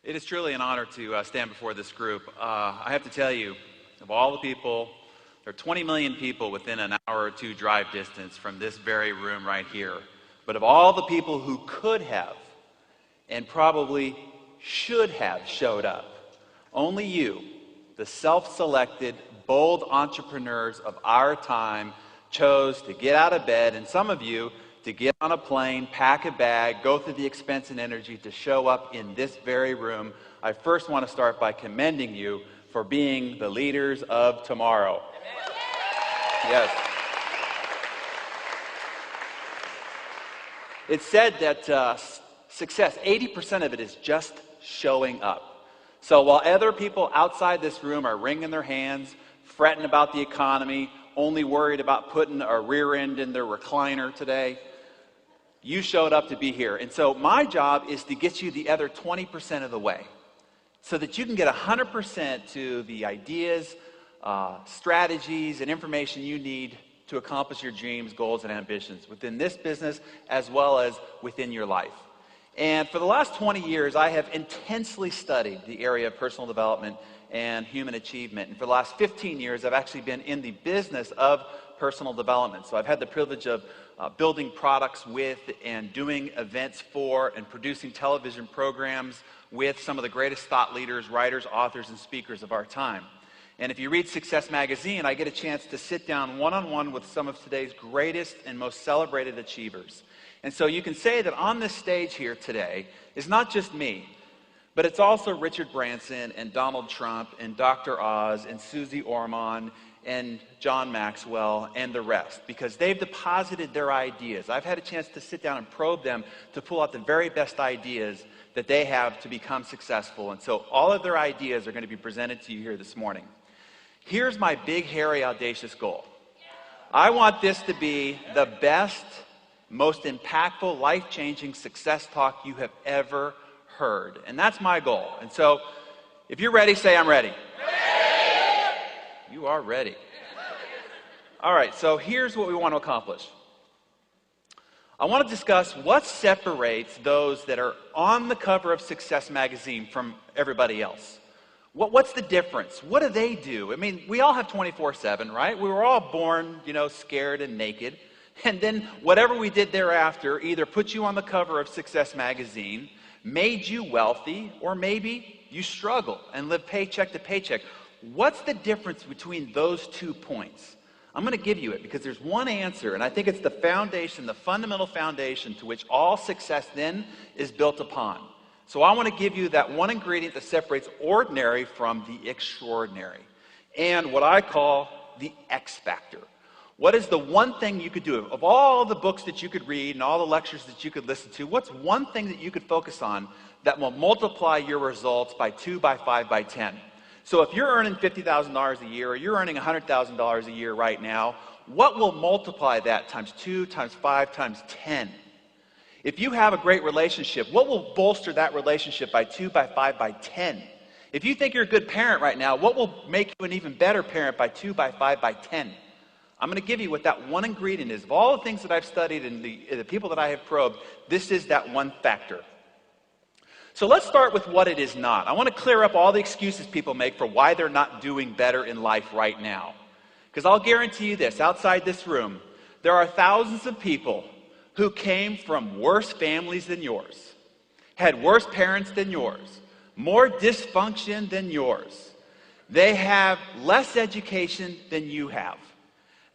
It is truly an honor to stand before this group. I have to tell you, of all the people, there are 20 million people within an hour or two drive distance from this very room right here. But of all the people who could have and probably should have showed up, only you, the self-selected, bold entrepreneurs of our time, chose to get out of bed, and some of you to get on a plane, pack a bag, go through the expense and energy to show up in this very room. I first want to start by commending you for being the leaders of tomorrow. Yes. It's said that success, 80% of it is just showing up. So while other people outside this room are wringing their hands, fretting about the economy, only worried about putting a rear end in their recliner today, you showed up to be here. And so my job is to get you the other 20% of the way so that you can get 100% to the ideas, strategies, and information you need to accomplish your dreams, goals, and ambitions within this business as well as within your life. And for the last 20 years, I have intensely studied the area of personal development and human achievement. And for the last 15 years, I've actually been in the business of personal development. So I've had the privilege of building products with and doing events for and producing television programs with some of the greatest thought leaders, writers, authors, and speakers of our time. And if you read Success Magazine, I get a chance to sit down one-on-one with some of today's greatest and most celebrated achievers. And so you can say that on this stage here today is not just me, but it's also Richard Branson and Donald Trump and Dr. Oz and Susie Orman and John Maxwell and the rest, because they've deposited their ideas. I've had a chance to sit down and probe them to pull out the very best ideas that they have to become successful. And so all of their ideas are going to be presented to you here this morning. Here's my big, hairy, audacious goal. I want this to be the best, most impactful, life-changing success talk you have ever heard. And that's my goal. And so if you're ready, say, I'm ready. You are ready. All right, so here's what we want to accomplish. I want to discuss what separates those that are on the cover of Success Magazine from everybody else. What's the difference? What do they do? I mean, we all have 24/7, right? We were all born, scared and naked. And then whatever we did thereafter either put you on the cover of Success Magazine, made you wealthy, or maybe you struggle and live paycheck to paycheck. What's the difference between those 2 points? I'm going to give you it because there's one answer, and I think it's the foundation, the fundamental foundation to which all success then is built upon. So I want to give you that one ingredient that separates ordinary from the extraordinary, and what I call the X factor. What is the one thing you could do? Of all the books that you could read and all the lectures that you could listen to, what's one thing that you could focus on that will multiply your results by 2, by 5, by 10? So if you're earning $50,000 a year or you're earning $100,000 a year right now, what will multiply that times 2, times 5, times 10? If you have a great relationship, what will bolster that relationship by 2, by 5, by 10? If you think you're a good parent right now, what will make you an even better parent by 2, by 5, by 10? I'm going to give you what that one ingredient is. Of all the things that I've studied and the people that I have probed, this is that one factor. So let's start with what it is not. I want to clear up all the excuses people make for why they're not doing better in life right now. Because I'll guarantee you this, outside this room, there are thousands of people who came from worse families than yours, had worse parents than yours, more dysfunction than yours. They have less education than you have.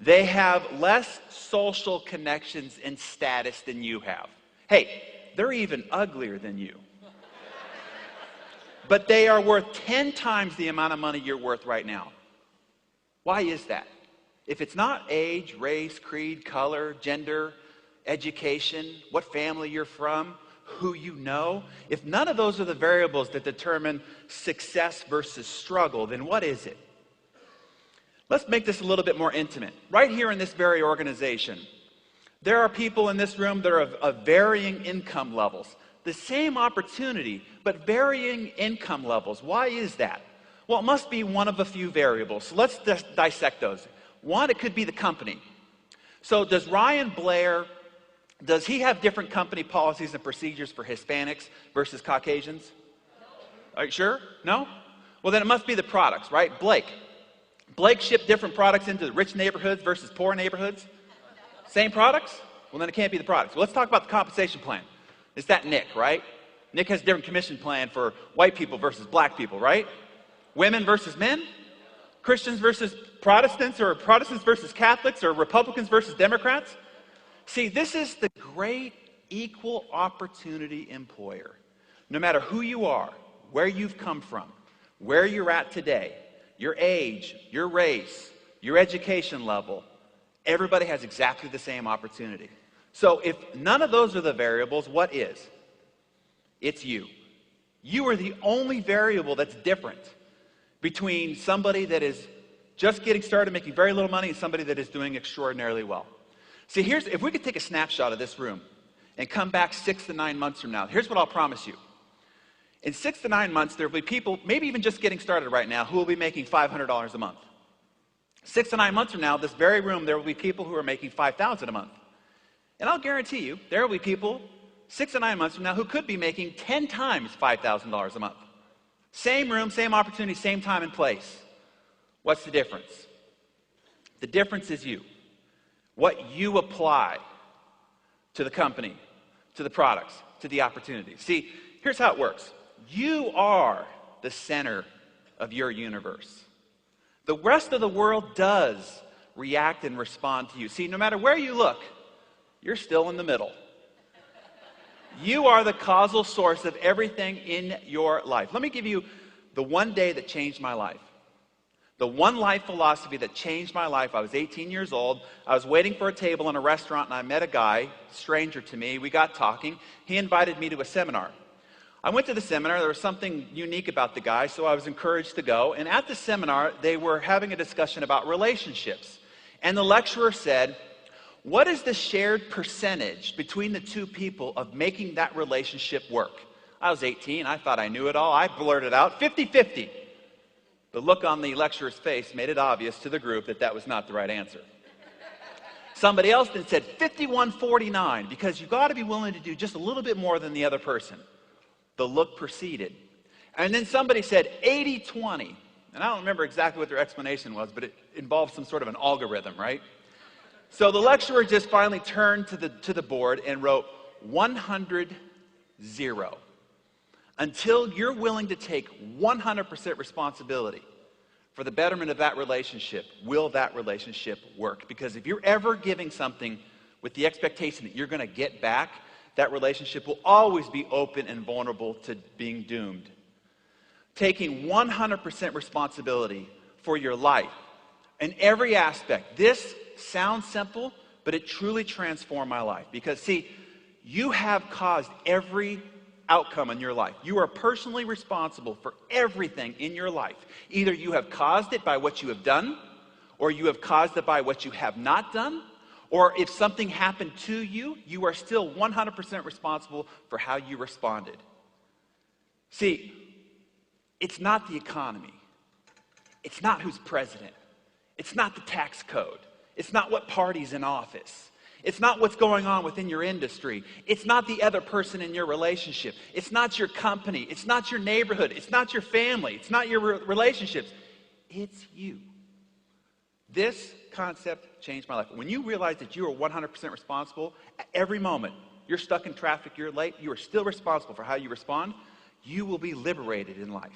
They have less social connections and status than you have. Hey, they're even uglier than you. But they are worth 10 times the amount of money you're worth right now. Why is that? If it's not age, race, creed, color, gender, education, what family you're from, who you know, if none of those are the variables that determine success versus struggle, then what is it? Let's make this a little bit more intimate. Right here in this very organization, there are people in this room that are of varying income levels. The same opportunity, but varying income levels. Why is that? Well, it must be one of a few variables. So let's dissect those. One, it could be the company. So does Ryan Blair, does he have different company policies and procedures for Hispanics versus Caucasians? Are you sure? No? Well, then it must be the products, right? Blake shipped different products into rich neighborhoods versus poor neighborhoods. Same products? Well, then it can't be the products. Well, let's talk about the compensation plan. It's that Nick, right? Nick has a different commission plan for white people versus black people, right? Women versus men? Christians versus Protestants, or Protestants versus Catholics, or Republicans versus Democrats? See, this is the great equal opportunity employer. No matter who you are, where you've come from, where you're at today, your age, your race, your education level, everybody has exactly the same opportunity. So if none of those are the variables, what is? It's you. You are the only variable that's different between somebody that is just getting started making very little money and somebody that is doing extraordinarily well. See, if we could take a snapshot of this room and come back 6 to 9 months from now, here's what I'll promise you. In 6 to 9 months, there will be people, maybe even just getting started right now, who will be making $500 a month. 6 to 9 months from now, this very room, there will be people who are making $5,000 a month. And I'll guarantee you, there will be people 6 to 9 months from now who could be making 10 times $5,000 a month. Same room, same opportunity, same time and place. What's the difference? The difference is you. What you apply to the company, to the products, to the opportunities. See, here's how it works. You are the center of your universe. The rest of the world does react and respond to you. See, no matter where you look, you're still in the middle. You are the causal source of everything in your life. Let me give you the one day that changed my life. The one life philosophy that changed my life. I was 18 years old. I was waiting for a table in a restaurant, and I met a guy, stranger to me. We got talking. He invited me to a seminar. I went to the seminar. There was something unique about the guy, so I was encouraged to go. And at the seminar, they were having a discussion about relationships. And the lecturer said, what is the shared percentage between the two people of making that relationship work? I was 18. I thought I knew it all. I blurted out 50-50. The look on the lecturer's face made it obvious to the group that that was not the right answer. Somebody else then said 51-49, because you've got to be willing to do just a little bit more than the other person. The look proceeded. And then somebody said 80-20. And I don't remember exactly what their explanation was, but it involved some sort of an algorithm, right? So the lecturer just finally turned to the board and wrote 100-0. Until you're willing to take 100% responsibility for the betterment of that relationship, will that relationship work? Because if you're ever giving something with the expectation that you're going to get back, that relationship will always be open and vulnerable to being doomed. Taking 100% responsibility for your life in every aspect. This sounds simple, but it truly transformed my life. Because, see, you have caused every outcome in your life. You are personally responsible for everything in your life. Either you have caused it by what you have done, or you have caused it by what you have not done, or if something happened to you, you are still 100% responsible for how you responded. See, it's not the economy. It's not who's president. It's not the tax code. It's not what party's in office. It's not what's going on within your industry. It's not the other person in your relationship. It's not your company. It's not your neighborhood. It's not your family. It's not your relationships. It's you. This concept changed my life. When you realize that you are 100% responsible at every moment, you're stuck in traffic, you're late, you are still responsible for how you respond, you will be liberated in life.